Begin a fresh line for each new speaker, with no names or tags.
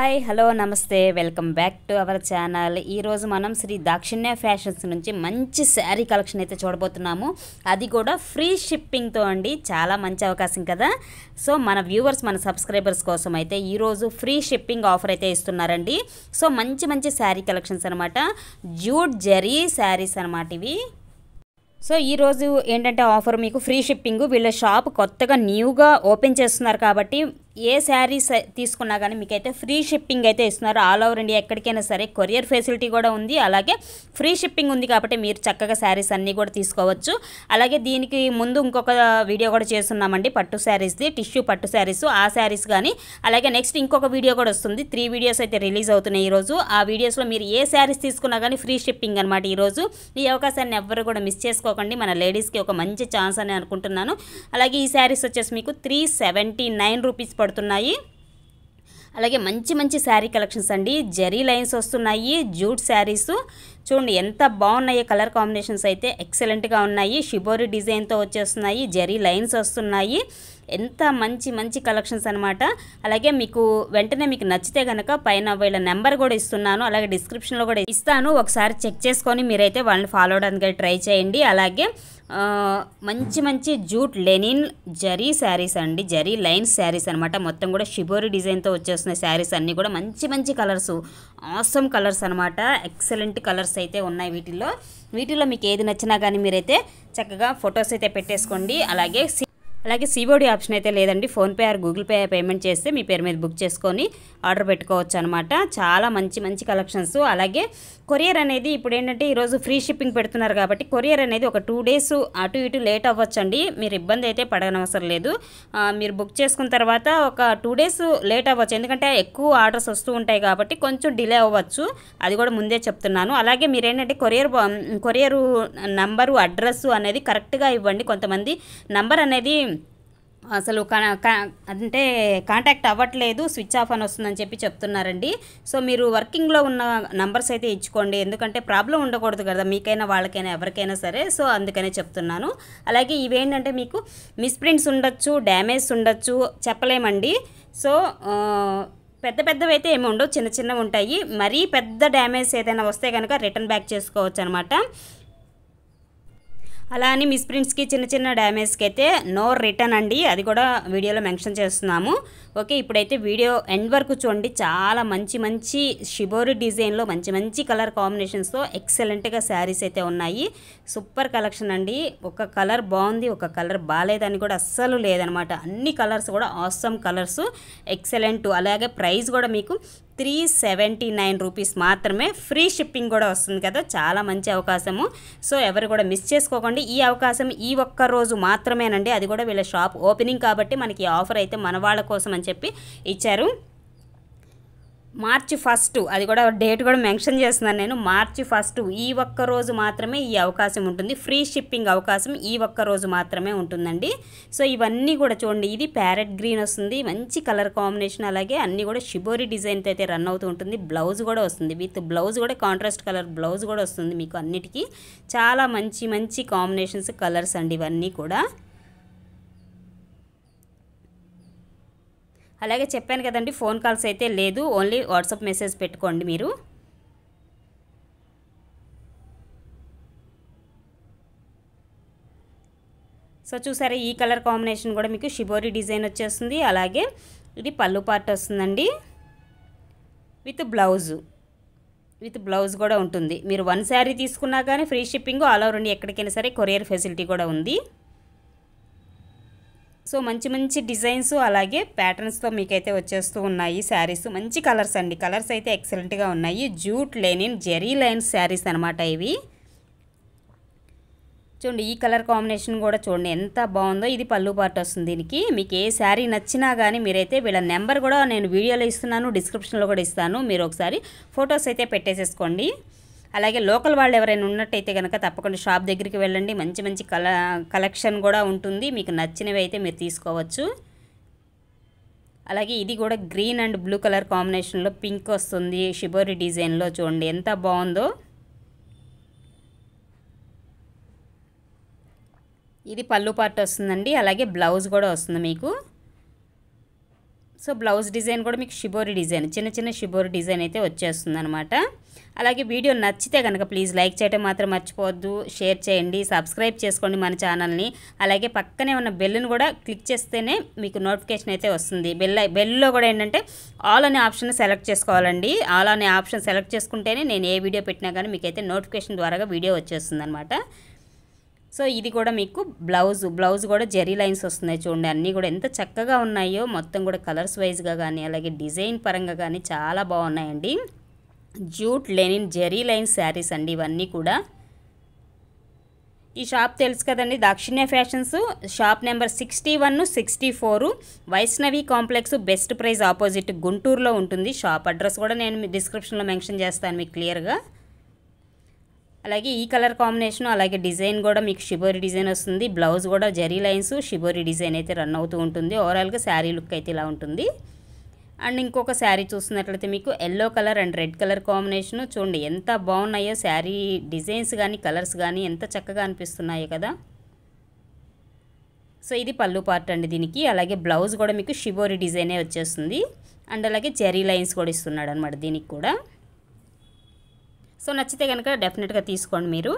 Hi hello నమస్తే welcome back to our channel. ఈరోజు మనం శ్రీ దాక్షిణ్య ఫ్యాషన్స్ నుంచి మంచి శారీ కలెక్షన్ అయితే చూడబోతున్నాము. అది కూడా ఫ్రీ షిప్పింగ్తో అండి. చాలా మంచి అవకాశం కదా. సో మన వ్యూవర్స్ మన సబ్స్క్రైబర్స్ కోసం అయితే ఈరోజు ఫ్రీ షిప్పింగ్ ఆఫర్ అయితే ఇస్తున్నారండి. సో మంచి మంచి శారీ కలెక్షన్స్ అనమాట. జూట్ జరీ శారీస్ అనమాట ఇవి. సో ఈరోజు ఏంటంటే ఆఫర్ మీకు ఫ్రీ షిప్పింగ్. వీళ్ళ షాప్ కొత్తగా న్యూగా ఓపెన్ చేస్తున్నారు కాబట్టి ఏ శారీస్ తీసుకున్నా కానీ మీకైతే ఫ్రీ షిప్పింగ్ అయితే ఇస్తున్నారు. ఆల్ ఓవర్ ఇండియా ఎక్కడికైనా సరే కొరియర్ ఫెసిలిటీ కూడా ఉంది. అలాగే ఫ్రీ షిప్పింగ్ ఉంది కాబట్టి మీరు చక్కగా శారీస్ అన్నీ కూడా తీసుకోవచ్చు. అలాగే దీనికి ముందు ఇంకొక వీడియో కూడా చేస్తున్నామండి పట్టు శారీస్ది, టిష్యూ పట్టు శారీస్. ఆ శారీస్ కానీ అలాగే నెక్స్ట్ ఇంకొక వీడియో కూడా వస్తుంది. 3 వీడియోస్ అయితే రిలీజ్ అవుతున్నాయి ఈరోజు. ఆ వీడియోస్లో మీరు ఏ శారీస్ తీసుకున్నా కానీ ఫ్రీ షిప్పింగ్ అనమాట ఈరోజు. ఈ అవకాశాన్ని ఎవ్వరు కూడా మిస్ చేసుకోకండి. మన లేడీస్కి ఒక మంచి ఛాన్స్ అని అనుకుంటున్నాను. అలాగే ఈ శారీస్ వచ్చేసి మీకు 379 రూపీస్ పడుతున్నాయి. అలాగే మంచి మంచి శారీ కలెక్షన్స్ అండి. జరీ లైన్స్ వస్తున్నాయి. జూట్ శారీస్ చూడండి ఎంత బాగున్నాయి. కలర్ కాంబినేషన్స్ అయితే ఎక్సలెంట్గా ఉన్నాయి. షిబోరి డిజైన్తో వచ్చేస్తున్నాయి. జరీ లైన్స్ వస్తున్నాయి. ఎంత మంచి మంచి కలెక్షన్స్ అనమాట. అలాగే మీకు వెంటనే మీకు నచ్చితే కనుక పైన వీళ్ళ నెంబర్ కూడా ఇస్తున్నాను, అలాగే డిస్క్రిప్షన్లో కూడా ఇస్తాను. ఒకసారి చెక్ చేసుకొని మీరైతే వాళ్ళని ఫాలో అవడానికి ట్రై చేయండి. అలాగే మంచి మంచి జూట్ లెనిన్ జరీ శారీస్ అండి. జరీ లైన్స్ శారీస్ అనమాట. మొత్తం కూడా షిబోరి డిజైన్తో వచ్చేస్తున్న శారీస్ అన్నీ కూడా మంచి మంచి కలర్స్, ఆసమ్ కలర్స్ అనమాట. ఎక్సలెంట్ కలర్స్ అయితే ఉన్నాయి వీటిల్లో మీకు ఏది నచ్చినా కానీ మీరైతే చక్కగా ఫొటోస్ అయితే పెట్టేసుకోండి. అలాగే సిఓడి ఆప్షన్ అయితే లేదండి. PhonePe are Google pay payment చేస్తే మీ పేరు మీద బుక్ చేసుకొని ఆర్డర్ పెట్టుకోవచ్చు అనమాట. చాలా మంచి మంచి కలెక్షన్స్. అలాగే కొరియర్ అనేది ఇప్పుడు ఏంటంటే ఈరోజు ఫ్రీ షిప్పింగ్ పెడుతున్నారు కాబట్టి కొరియర్ అనేది ఒక 2 డేస్ అటు ఇటు లేట్ అవ్వచ్చండి. మీరు ఇబ్బంది అయితే పడనవసరం లేదు. మీరు బుక్ చేసుకున్న తర్వాత ఒక 2 డేస్ లేట్ అవ్వచ్చు. ఎందుకంటే ఎక్కువ ఆర్డర్స్ వస్తూ ఉంటాయి కాబట్టి కొంచెం డిలే అవ్వచ్చు. అది కూడా ముందే చెప్తున్నాను. అలాగే మీరు ఏంటంటే కొరియరు నంబరు అడ్రస్ అనేది కరెక్ట్గా ఇవ్వండి. కొంతమంది నంబర్ అనేది అసలు అంటే కాంటాక్ట్ అవ్వట్లేదు, స్విచ్ ఆఫ్ అని వస్తుందని చెప్పి చెప్తున్నారండి. సో మీరు వర్కింగ్లో ఉన్న నంబర్స్ అయితే ఇచ్చుకోండి. ఎందుకంటే ప్రాబ్లం ఉండకూడదు కదా మీకైనా వాళ్ళకైనా ఎవరికైనా సరే. సో అందుకనే చెప్తున్నాను. అలాగే ఇవేంటంటే మీకు మిస్ప్రింట్స్ ఉండొచ్చు, డ్యామేజ్ ఉండొచ్చు, చెప్పలేమండి. సో పెద్దవి అయితే ఏమి ఉండవు, చిన్న చిన్నవి ఉంటాయి. మరీ పెద్ద డ్యామేజ్ ఏదైనా వస్తే కనుక రిటర్న్ బ్యాక్ చేసుకోవచ్చు అనమాట. అలా అని మిస్ప్రింట్స్కి చిన్న చిన్న డ్యామేజ్కి అయితే నో రిటర్న్ అండి. అది కూడా వీడియోలో మెన్షన్ చేస్తున్నాము. ఓకే, ఇప్పుడైతే వీడియో ఎండ్ వరకు చూడండి. చాలా మంచి మంచి షిబోరి డిజైన్లో మంచి మంచి కలర్ కాంబినేషన్స్తో ఎక్సలెంట్గా శారీస్ అయితే ఉన్నాయి. సూపర్ కలెక్షన్ అండి. ఒక కలర్ బాగుంది, ఒక కలర్ బాగాలేదని కూడా అస్సలు లేదనమాట. అన్ని కలర్స్ కూడా ఆసమ్ కలర్స్, ఎక్సలెంట్. అలాగే ప్రైస్ కూడా మీకు 379 రూపీస్ మాత్రమే. ఫ్రీ షిప్పింగ్ కూడా వస్తుంది కదా. చాలా మంచి అవకాశము. సో ఎవరు కూడా మిస్ చేసుకోకండి. ఈ అవకాశం ఈ ఒక్క రోజు మాత్రమేనండి. అది కూడా వీళ్ళ షాప్ ఓపెనింగ్ కాబట్టి మనకి ఆఫర్ అయితే మన వాళ్ళ కోసం అని చెప్పి ఇచ్చారు. మార్చి 1, అది కూడా డేట్ కూడా మెన్షన్ చేస్తున్నాను నేను. మార్చి 1 ఈ ఒక్క రోజు మాత్రమే ఈ అవకాశం ఉంటుంది. ఫ్రీ షిప్పింగ్ అవకాశం ఈ ఒక్క రోజు మాత్రమే ఉంటుందండి. సో ఇవన్నీ కూడా చూడండి. ఇది ప్యారెట్ గ్రీన్ వస్తుంది, మంచి కలర్ కాంబినేషన్. అలాగే అన్నీ కూడా షిబోరి డిజైన్తో అయితే రన్ అవుతూ ఉంటుంది. బ్లౌజ్ కూడా వస్తుంది, విత్ బ్లౌజ్ కూడా కాంట్రాస్ట్ కలర్ బ్లౌజ్ కూడా వస్తుంది మీకు అన్నిటికీ. చాలా మంచి మంచి కాంబినేషన్స్, కలర్స్ అండి ఇవన్నీ కూడా. అలాగే చెప్పాను కదండి, ఫోన్ కాల్స్ అయితే లేదు, ఓన్లీ వాట్సాప్ మెసేజ్ పెట్టుకోండి మీరు. సో చూసారా, ఈ కలర్ కాంబినేషన్ కూడా మీకు షిబోరి డిజైన్ వచ్చేస్తుంది. అలాగే ఇది పళ్ళు పార్ట్ వస్తుందండి, విత్ బ్లౌజ్ కూడా ఉంటుంది. మీరు 1 శారీ తీసుకున్నా కానీ free shipping all over India ఎక్కడికైనా సరే కొరియర్ ఫెసిలిటీ కూడా ఉంది. సో మంచి మంచి డిజైన్స్ అలాగే ప్యాటర్న్స్తో మీకైతే వచ్చేస్తూ ఉన్నాయి శారీస్. మంచి కలర్స్ అండి. కలర్స్ అయితే ఎక్సలెంట్గా ఉన్నాయి. Jute linen zari lines saris అనమాట ఇవి. చూడండి ఈ కలర్ కాంబినేషన్ కూడా చూడండి ఎంత బాగుందో. ఇది పళ్ళు పార్ట్ వస్తుంది దీనికి. మీకు ఏ శారీ నచ్చినా కానీ మీరైతే వీళ్ళ నెంబర్ కూడా నేను వీడియోలో ఇస్తున్నాను, డిస్క్రిప్షన్లో కూడా ఇస్తాను. మీరు ఒకసారి ఫొటోస్ అయితే పెట్టేసేసుకోండి. అలాగే లోకల్ వాళ్ళు ఎవరైనా ఉన్నట్టయితే కనుక తప్పకుండా షాప్ దగ్గరికి వెళ్ళండి. మంచి మంచి కలెక్షన్ కూడా ఉంటుంది. మీకు నచ్చినవి అయితే మీరు తీసుకోవచ్చు. అలాగే ఇది కూడా గ్రీన్ అండ్ బ్లూ కలర్ కాంబినేషన్లో పింక్ వస్తుంది షిబోరి డిజైన్లో. చూడండి ఎంత బాగుందో. ఇది పళ్ళు పార్ట్ వస్తుందండి. అలాగే బ్లౌజ్ కూడా వస్తుంది మీకు. సో బ్లౌజ్ డిజైన్ కూడా మీకు షిబోరి డిజైన్, చిన్న చిన్న షిబోరి డిజైన్ అయితే వచ్చేస్తుంది అనమాట. అలాగే వీడియో నచ్చితే కనుక ప్లీజ్ లైక్ చేయడం మాత్రం మర్చిపోవద్దు, షేర్ చేయండి, సబ్స్క్రైబ్ చేసుకోండి మన ఛానల్ని. అలాగే పక్కనే ఉన్న బెల్ని కూడా క్లిక్ చేస్తేనే మీకు నోటిఫికేషన్ అయితే వస్తుంది. బెల్లో కూడా ఏంటంటే ఆల్ అనే ఆప్షన్ సెలెక్ట్ చేసుకోవాలండి. ఆల్ అనే ఆప్షన్ సెలెక్ట్ చేసుకుంటేనే నేను ఏ వీడియో పెట్టినా కానీ మీకైతే నోటిఫికేషన్ ద్వారా వీడియో వచ్చేస్తుంది అనమాట. సో ఇది కూడా మీకు బ్లౌజ్ కూడా జెరీ లైన్స్ వస్తున్నాయి చూడండి. అన్నీ కూడా ఎంత చక్కగా ఉన్నాయో, మొత్తం కూడా కలర్స్ వైజ్గా కానీ అలాగే డిజైన్ పరంగా కానీ చాలా బాగున్నాయండి. Jute linen zari lines saris అండి ఇవన్నీ కూడా. ఈ షాప్ తెలుసు కదండి, Dakshinya fashions. Shop number 61, 64 Vaishnavi complex best price opposite గుంటూరులో ఉంటుంది. షాప్ అడ్రస్ కూడా నేను డిస్క్రిప్షన్లో మెన్షన్ చేస్తాను మీకు క్లియర్గా. అలాగే ఈ కలర్ కాంబినేషన్ అలాగే డిజైన్ కూడా మీకు షిబోరి డిజైన్ వస్తుంది. బ్లౌజ్ కూడా జెరీ లైన్స్ షిబోరి డిజైన్ అయితే రన్ అవుతూ ఉంటుంది. ఓవరాల్గా శారీ లుక్ అయితే ఇలా ఉంటుంది. అండ్ ఇంకొక శారీ చూస్తున్నట్లయితే మీకు yellow colour and red colour combination చూడండి ఎంత బాగున్నాయో. శారీ డిజైన్స్ కానీ కలర్స్ కానీ ఎంత చక్కగా అనిపిస్తున్నాయో కదా. సో ఇది పళ్ళు పార్ట్ అండి దీనికి. అలాగే బ్లౌజ్ కూడా మీకు షిబోరి డిజైనే వచ్చేస్తుంది. అండ్ అలాగే జెరీ లైన్స్ కూడా ఇస్తున్నాడు అనమాట దీనికి కూడా. సో నచ్చితే కనుక డెఫినెట్గా తీసుకోండి మీరు.